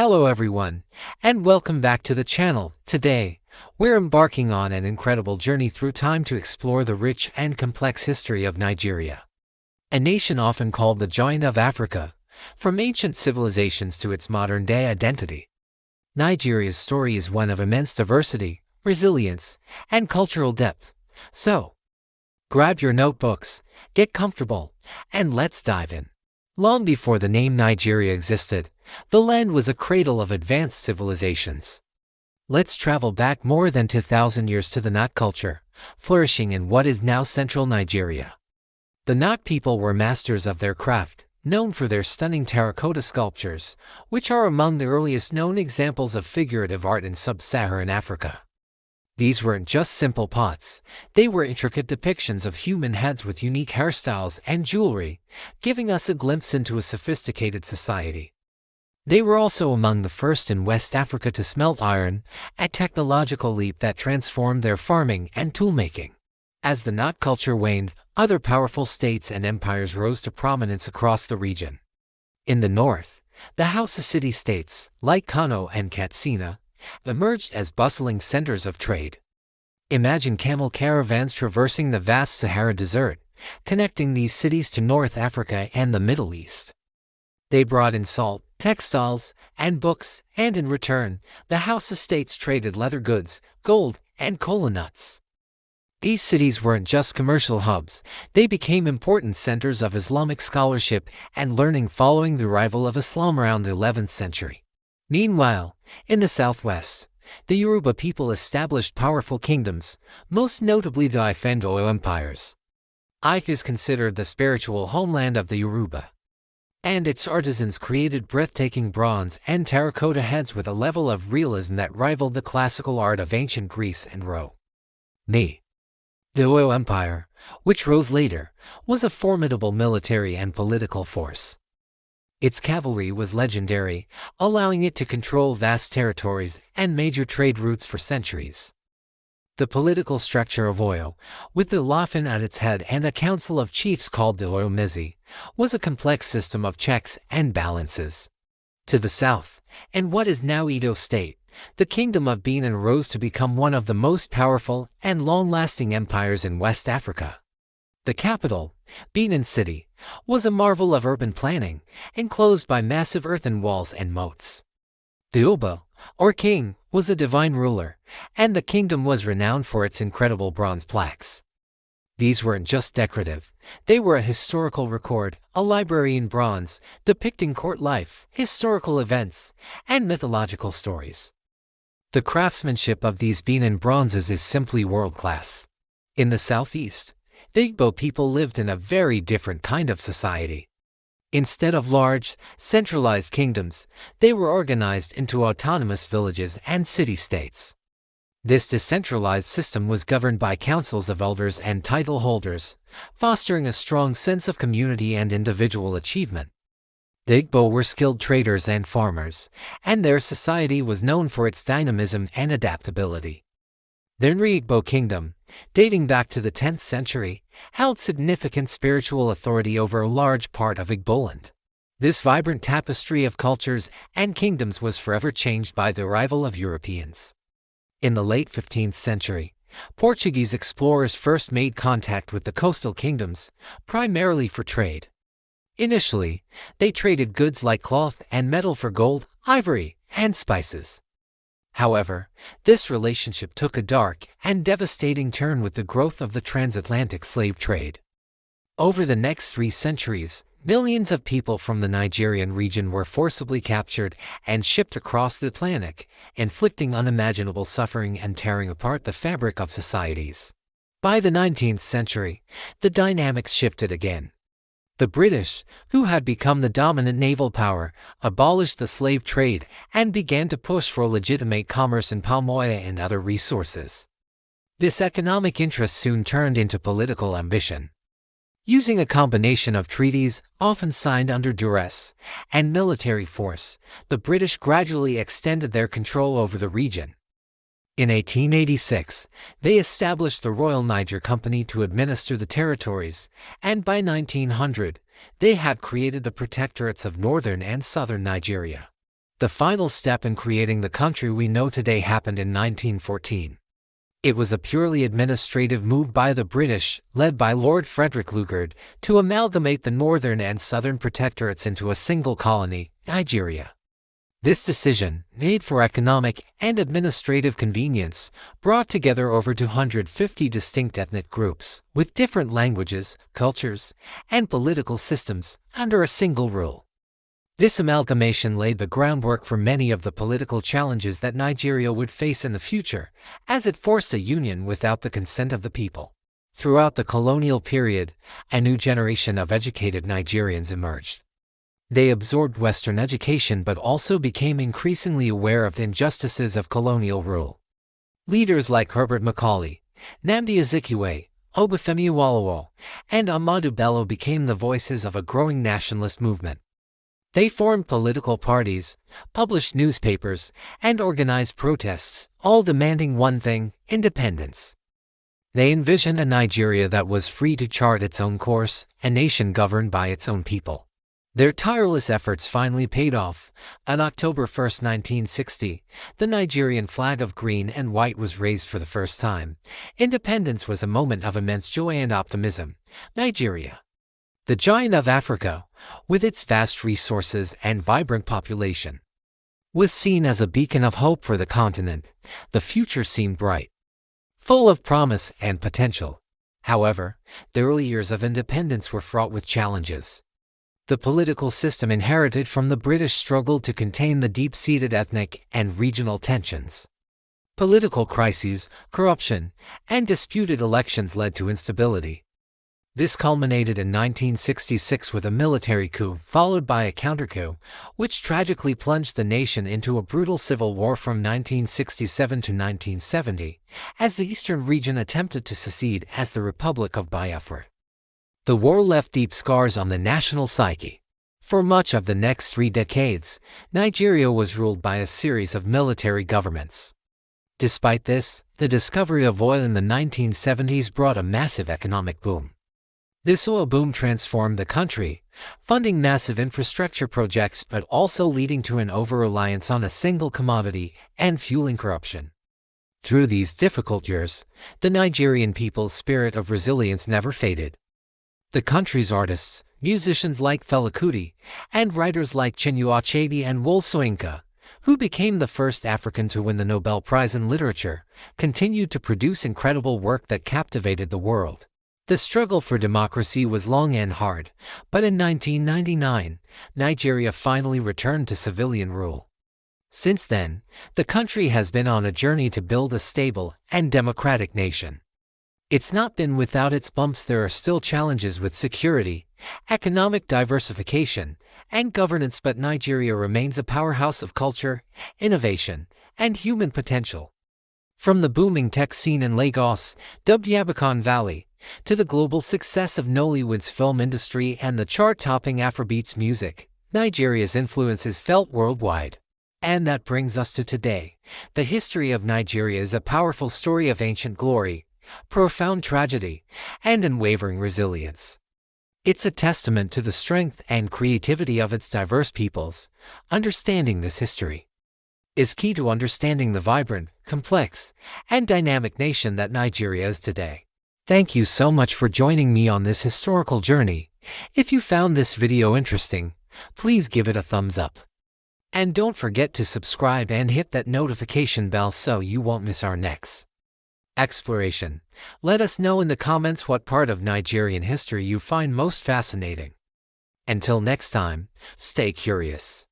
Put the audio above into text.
Hello everyone, and welcome back to the channel. Today, we're embarking on an incredible journey through time to explore the rich and complex history of Nigeria. A nation often called the Giant of Africa, from ancient civilizations to its modern-day identity. Nigeria's story is one of immense diversity, resilience, and cultural depth. So, grab your notebooks, get comfortable, and let's dive in. Long before the name Nigeria existed, the land was a cradle of advanced civilizations. Let's travel back more than 2,000 years to the Nok culture, flourishing in what is now central Nigeria. The Nok people were masters of their craft, known for their stunning terracotta sculptures, which are among the earliest known examples of figurative art in sub-Saharan Africa. These weren't just simple pots, they were intricate depictions of human heads with unique hairstyles and jewelry, giving us a glimpse into a sophisticated society. They were also among the first in West Africa to smelt iron, a technological leap that transformed their farming and toolmaking. As the Nok culture waned, other powerful states and empires rose to prominence across the region. In the north, the Hausa city-states, like Kano and Katsina, emerged as bustling centers of trade. Imagine camel caravans traversing the vast Sahara Desert, connecting these cities to North Africa and the Middle East. They brought in salt, textiles, and books, and in return, the Hausa states traded leather goods, gold, and kola nuts. These cities weren't just commercial hubs, they became important centers of Islamic scholarship and learning following the arrival of Islam around the 11th century. Meanwhile, in the southwest, the Yoruba people established powerful kingdoms, most notably the Ife and Oyo empires. Ife is considered the spiritual homeland of the Yoruba, and its artisans created breathtaking bronze and terracotta heads with a level of realism that rivaled the classical art of ancient Greece and Rome. The Oyo Empire, which rose later, was a formidable military and political force. Its cavalry was legendary, allowing it to control vast territories and major trade routes for centuries. The political structure of Oyo, with the Olofin at its head and a council of chiefs called the Oyo Mizi, was a complex system of checks and balances. To the south, in what is now Edo State, the Kingdom of Benin rose to become one of the most powerful and long-lasting empires in West Africa. The capital, Benin City, was a marvel of urban planning, enclosed by massive earthen walls and moats. The Oba, or king, was a divine ruler, and the kingdom was renowned for its incredible bronze plaques. These weren't just decorative, they were a historical record, a library in bronze, depicting court life, historical events, and mythological stories. The craftsmanship of these Benin bronzes is simply world-class. In the southeast, the Igbo people lived in a very different kind of society. Instead of large, centralized kingdoms, they were organized into autonomous villages and city-states. This decentralized system was governed by councils of elders and title holders, fostering a strong sense of community and individual achievement. The Igbo were skilled traders and farmers, and their society was known for its dynamism and adaptability. The Nri Igbo kingdom, dating back to the 10th century, held significant spiritual authority over a large part of Igboland. This vibrant tapestry of cultures and kingdoms was forever changed by the arrival of Europeans. In the late 15th century, Portuguese explorers first made contact with the coastal kingdoms, primarily for trade. Initially, they traded goods like cloth and metal for gold, ivory, and spices. However, this relationship took a dark and devastating turn with the growth of the transatlantic slave trade. Over the next 3 centuries, millions of people from the Nigerian region were forcibly captured and shipped across the Atlantic, inflicting unimaginable suffering and tearing apart the fabric of societies. By the 19th century, the dynamics shifted again. The British, who had become the dominant naval power, abolished the slave trade and began to push for legitimate commerce in palm oil and other resources. This economic interest soon turned into political ambition. Using a combination of treaties, often signed under duress, and military force, the British gradually extended their control over the region. In 1886, they established the Royal Niger Company to administer the territories, and by 1900, they had created the protectorates of northern and southern Nigeria. The final step in creating the country we know today happened in 1914. It was a purely administrative move by the British, led by Lord Frederick Lugard, to amalgamate the northern and southern protectorates into a single colony, Nigeria. This decision, made for economic and administrative convenience, brought together over 250 distinct ethnic groups, with different languages, cultures, and political systems, under a single rule. This amalgamation laid the groundwork for many of the political challenges that Nigeria would face in the future, as it forced a union without the consent of the people. Throughout the colonial period, a new generation of educated Nigerians emerged. They absorbed Western education but also became increasingly aware of the injustices of colonial rule. Leaders like Herbert Macaulay, Nnamdi Azikiwe, Obafemi Awolowo, and Ahmadu Bello became the voices of a growing nationalist movement. They formed political parties, published newspapers, and organized protests, all demanding one thing: independence. They envisioned a Nigeria that was free to chart its own course, a nation governed by its own people. Their tireless efforts finally paid off. On October 1, 1960, the Nigerian flag of green and white was raised for the first time. Independence was a moment of immense joy and optimism. Nigeria, the giant of Africa, with its vast resources and vibrant population, was seen as a beacon of hope for the continent. The future seemed bright, full of promise and potential. However, the early years of independence were fraught with challenges. The political system inherited from the British struggled to contain the deep-seated ethnic and regional tensions. Political crises, corruption, and disputed elections led to instability. This culminated in 1966 with a military coup, followed by a counter-coup, which tragically plunged the nation into a brutal civil war from 1967 to 1970, as the eastern region attempted to secede as the Republic of Biafra. The war left deep scars on the national psyche. For much of the next 3 decades, Nigeria was ruled by a series of military governments. Despite this, the discovery of oil in the 1970s brought a massive economic boom. This oil boom transformed the country, funding massive infrastructure projects but also leading to an over-reliance on a single commodity and fueling corruption. Through these difficult years, the Nigerian people's spirit of resilience never faded. The country's artists, musicians like Fela Kuti, and writers like Chinua Achebe and Wole Soyinka, who became the first African to win the Nobel Prize in Literature, continued to produce incredible work that captivated the world. The struggle for democracy was long and hard, but in 1999, Nigeria finally returned to civilian rule. Since then, the country has been on a journey to build a stable and democratic nation. It's not been without its bumps. There are still challenges with security, economic diversification, and governance, but Nigeria remains a powerhouse of culture, innovation, and human potential. From the booming tech scene in Lagos, dubbed Yabacon Valley, to the global success of Nollywood's film industry and the chart-topping Afrobeats music, Nigeria's influence is felt worldwide. And that brings us to today. The history of Nigeria is a powerful story of ancient glory, profound tragedy, and unwavering resilience. It's a testament to the strength and creativity of its diverse peoples. Understanding this history is key to understanding the vibrant, complex, and dynamic nation that Nigeria is today. Thank you so much for joining me on this historical journey. If you found this video interesting, please give it a thumbs up. And don't forget to subscribe and hit that notification bell so you won't miss our next exploration. Let us know in the comments what part of Nigerian history you find most fascinating. Until next time, stay curious.